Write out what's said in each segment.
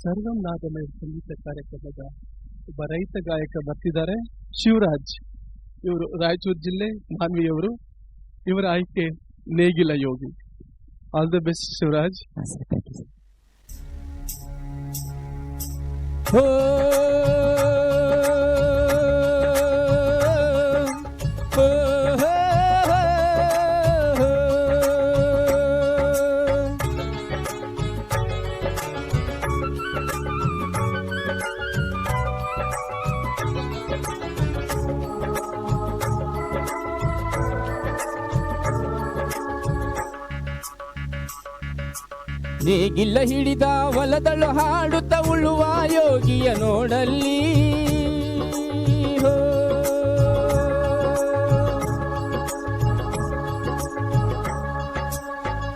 ಸರ್ವಂ ನಾದಮಯ ಸಂಗೀತ ಕಾರ್ಯಕ್ರಮದ ಒಬ್ಬ ರೈತ ಗಾಯಕ ಬರ್ತಿದ್ದಾರೆ, ಶಿವರಾಜ್. ಇವರು ರಾಯಚೂರು ಜಿಲ್ಲೆ ಮಾನ್ವಿಯವರು. ಇವರ ಆಯ್ಕೆ ನೇಗಿಲ ಯೋಗಿ. All the best Shivaraj. ನೇಗಿಲ್ಲ ಹಿಡಿದ ಹೊಲದಳು ಹಾಡುತ್ತ ಉಳುವ ಯೋಗಿಯ ನೋಡಲ್ಲಿ,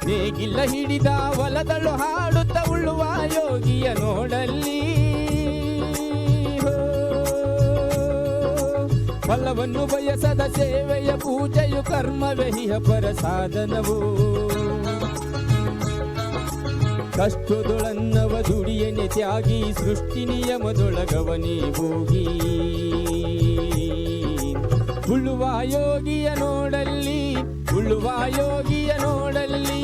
ನೇಗಿಲ್ಲ ಹಿಡಿದ ಹೊಲದಳು ಹಾಡುತ್ತ ಉಳುವ ಯೋಗಿಯ ನೋಡಲ್ಲಿ, ಫಲವನ್ನು ಬಯಸದ ಸೇವೆಯ ಪೂಜೆಯು ಕರ್ಮವೇ ಪರ ಸಾಧನವು. ಕಷ್ಟದೊಳನ್ನವ ದುಡಿಯನೆ ತ್ಯಾಗಿ ಸೃಷ್ಟಿ ನಿಯಮದೊಳಗವನೇ ಹೋಗಿ, ಉಳುವ ಯೋಗಿಯ ನೋಡಲ್ಲಿ, ಉಳುವ ಯೋಗಿಯ ನೋಡಲ್ಲಿ.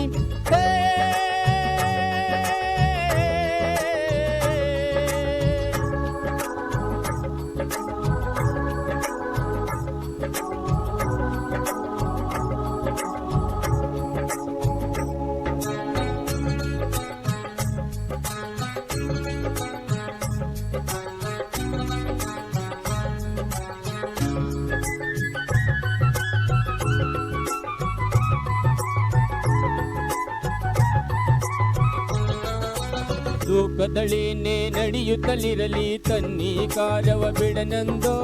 ಲೋಕದಳೇನೆ ನಡೆಯುತ್ತಲಿರಲಿ ತನ್ನಿ ಕಾರ್ಯವ ಬಿಡನೆಂದೋ,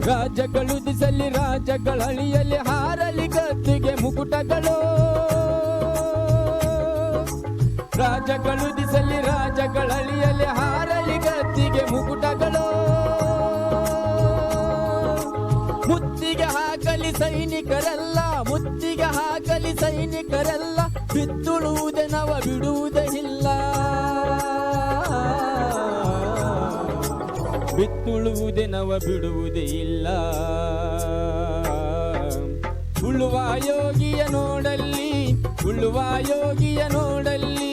ರಾಜಗಳು ದಿಸಲಿ ರಾಜಗಳಳಿಯಲಿ ಹಾರಲಿ ಗದ್ದಿಗೆ ಮುಕುಟಗಳು, ರಾಜಗಳು ದಿಸಲಿ ರಾಜಗಳಳಿಯಲಿ ಹಾರಲಿ ಗದ್ದಿಗೆ ಮುಕುಟಗಳು. ಮುತ್ತಿಗೆ ಹಾಕಲಿ ಸೈನಿಕರೆಲ್ಲ, ಮುತ್ತಿಗೆ ಹಾಕಲಿ ಸೈನಿಕರೆಲ್ಲ, ಬಿತ್ತುಳುವುದೇ ನವ ಬಿಡುವುದೇ ಇಲ್ಲ, ಬಿತ್ತುಳುವುದೇ ನವ ಬಿಡುವುದೇ ಇಲ್ಲ. ಉಳುವ ಯೋಗಿಯ ನೋಡಲ್ಲಿ, ಉಳುವ ಯೋಗಿಯ ನೋಡಲ್ಲಿ.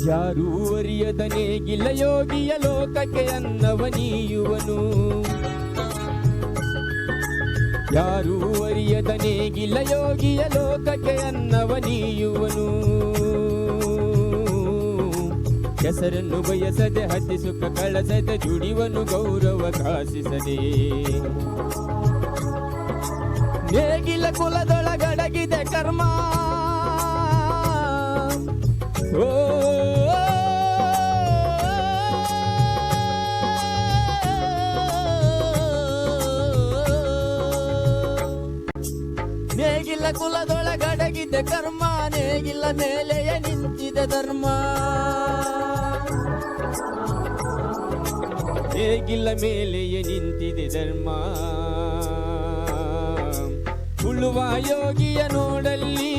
ಯಾರೂ ಅರಿಯದ ನೇಗಿಲ ಯೋಗಿಯ ಲೋಕಕ್ಕೆ ಅನ್ನವ ನೀಯುವನು, ಯಾರೂ ಅರಿಯದ ನೇಗಿಲ ಯೋಗಿಯ ಲೋಕಕ್ಕೆ ಅನ್ನವ ನೀಯುವನು. ಹೆಸರನ್ನು ಬಯಸದೆ ಹತ್ತಿ ಸುಖ ಕಳಸದೆ ದುಡಿವನು ಗೌರವ ಕಾಸಿಸದೆ. ನೇಗಿಲ ಕುಲದೊಳಗಡಗಿದೆ ಕರ್ಮ, ಓ ನೇಗಿಲ ಕುಲದೊಳಗಡಗಿದೆ ಕರ್ಮ, ನೇಗಿಲ ಮೇಲೆಯ ನಿಂತಿದೆ ಧರ್ಮ, ನೇಗಿಲ ಮೇಲೆಯೇ ನಿಂತಿದೆ ಧರ್ಮ. ಉಳುವ ಯೋಗಿಯ ನೋಡಲ್ಲಿ,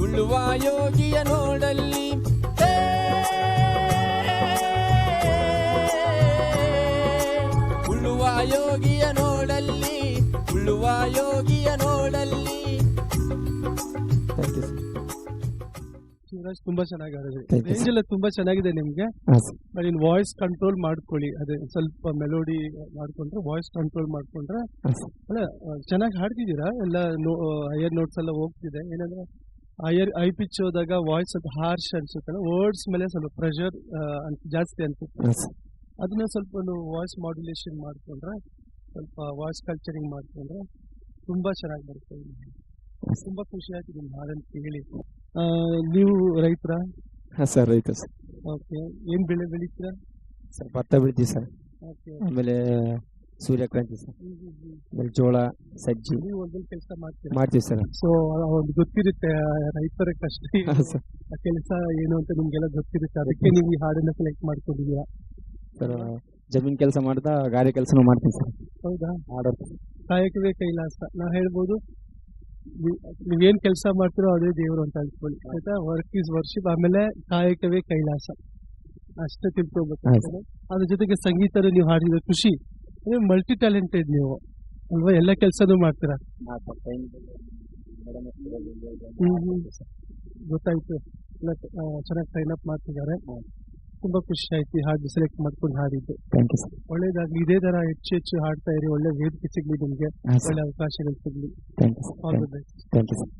ಉಳುವ ಯೋಗಿಯ ನೋಡಲ್ಲಿ. ಉಳುವ ಯೋಗಿಯ ನೋಡಲ್ಲಿ, ಉಳುವ ಯೋಗಿಯ ನೋಡಲ್ಲಿ. ಶಿವರಾಜ್ ತುಂಬಾ ಚೆನ್ನಾಗಿ ಆಡಿದ್ರಿ. ರೇಂಜ್ ಎಲ್ಲ ತುಂಬಾ ಚೆನ್ನಾಗಿದೆ ನಿಮ್ಗೆ. ಇನ್ ವಾಯ್ಸ್ ಕಂಟ್ರೋಲ್ ಮಾಡ್ಕೊಳ್ಳಿ, ಅದೇ ಸ್ವಲ್ಪ ಮೆಲೋಡಿ ಮಾಡ್ಕೊಂಡ್ರೆ, ವಾಯ್ಸ್ ಕಂಟ್ರೋಲ್ ಮಾಡ್ಕೊಂಡ್ರೆ ಅಲ್ಲ ಚೆನ್ನಾಗಿ ಹಾಡ್ತಿದ್ದೀರಾ. ಎಲ್ಲ ಹೈಯರ್ ನೋಟ್ಸ್ ಎಲ್ಲ ಹೋಗ್ತಿದೆ. ಏನಂದ್ರೆ ಹೈ ಪಿಚ್ ಹೋದಾಗ ವಾಯ್ಸ್ ಅದು ಹಾರ್ಶ್ ಅನ್ಸುತ್ತಲ್ಲ, ವರ್ಡ್ಸ್ ಮೇಲೆ ಸ್ವಲ್ಪ ಪ್ರೆಷರ್ ಜಾಸ್ತಿ ಅನ್ಸುತ್ತೆ. ಅದನ್ನ ಸ್ವಲ್ಪ ವಾಯ್ಸ್ ಮಾಡ್ಯುಲೇಷನ್ ಮಾಡ್ಕೊಂಡ್ರೆ, ಸ್ವಲ್ಪ ವಾಯ್ಸ್ ಕಲ್ಚರಿಂಗ್ ಮಾಡ್ಕೊಂಡ್ರೆ ತುಂಬಾ ಚೆನ್ನಾಗಿ ಬರುತ್ತೆ. ತುಂಬಾ ಖುಷಿ ಆಯ್ತು ನಿಮ್ಮ ಹಾಡನ್ನು ಕೇಳಿ. ನೀವು ರೈತರ? ಹಾಂ ಸರ್, ರೈತ ಸರ್. ಓಕೆ, ಏನ್ ಬೆಳೆ ಬೆಳೀತೀರಾ? ಸರ್ ಭತ್ತ ಬೆಳಿತೀವಿ ಸರ್. ಓಕೆ. ಆಮೇಲೆ ಸೂರ್ಯಕಾಂತಿ ಸರ್, ಆಮೇಲೆ ಜೋಳ, ಸಜ್ಜಿ ನೀವು ಒಂದೊಂದು ಕೆಲಸ ಮಾಡ್ತೀರಾ? ಮಾಡ್ತೀವಿ ಸರ್. ಸೊ ಒಂದು ಗೊತ್ತಿರುತ್ತೆ ರೈತರ ಕಷ್ಟ ಏನು, ಹಾಂ ಸರ್. ಆ ಕೆಲಸ ಏನು ಅಂತ ನಿಮ್ಗೆಲ್ಲ ಗೊತ್ತಿರುತ್ತೆ, ಅದಕ್ಕೆ ನೀವು ಈ ಹಾಡನ್ನ ಸೆಲೆಕ್ಟ್ ಮಾಡ್ಕೊಂಡಿದ್ದೀರಾ. ಸರ್ ಜಮೀನ್ ಕೆಲಸ ಮಾಡ್ತಾ ಗಾರೆ ಕೆಲಸನೂ ಮಾಡ್ತೀನಿ ಸರ್. ಹೌದಾ? ಹಾಡೋದು ಕಾಯಕವೇ ಕೈಲಾಸ. ನಾ ಹೇಳ್ಬೋದು ನೀವೇನ್ ಕೆಲಸ ಮಾಡ್ತೀರೋ ಅದೇ ದೇವರು ಅಂತ ಅನ್ಕೊಳ್ಳಿ, ಆಯ್ತಾ? ವರ್ಕ್ ಈಸ್ ವರ್ಷಿಪ್, ಆಮೇಲೆ ಕಾಯಕವೇ ಕೈಲಾಸ, ಅಷ್ಟೇ ತಿಳ್ಕೊಬೇಕು. ಅದ್ರ ಜೊತೆಗೆ ಸಂಗೀತ ನೀವು ಹಾಡಿದ ಖುಷಿ, ಮಲ್ಟಿ ಟ್ಯಾಲೆಂಟೆಡ್ ನೀವು ಅಲ್ವಾ? ಎಲ್ಲ ಕೆಲಸನೂ ಮಾಡ್ತೀರಾ. ಗೊತ್ತಾಯ್ತು, ಎಲ್ಲ ಚೆನ್ನಾಗಿ ಟ್ರೈನ್ ಅಪ್ ಮಾಡ್ತಿದ್ದಾರೆ. ತುಂಬಾ ಖುಷಿ ಆಯ್ತು ಈ ಹಾಡು ಸೆಲೆಕ್ಟ್ ಮಾಡ್ಕೊಂಡು ಹಾಡಿದ್ದು. Thank you sir. ಒಳ್ಳೇದಾಗ್ಲಿ, ಇದೇ ತರ ಹೆಚ್ಚು ಹಾಡ್ತಾ ಇರಿ, ಒಳ್ಳೆ ವೇದಿಕೆ ಸಿಗ್ಲಿ ನಿಮ್ಗೆ, ಹಾಂ ಸರ್. ಒಳ್ಳೆ ಅವಕಾಶಗಳು ಸಿಗ್ಲಿ. Thank you sir. All the best. Thank you sir.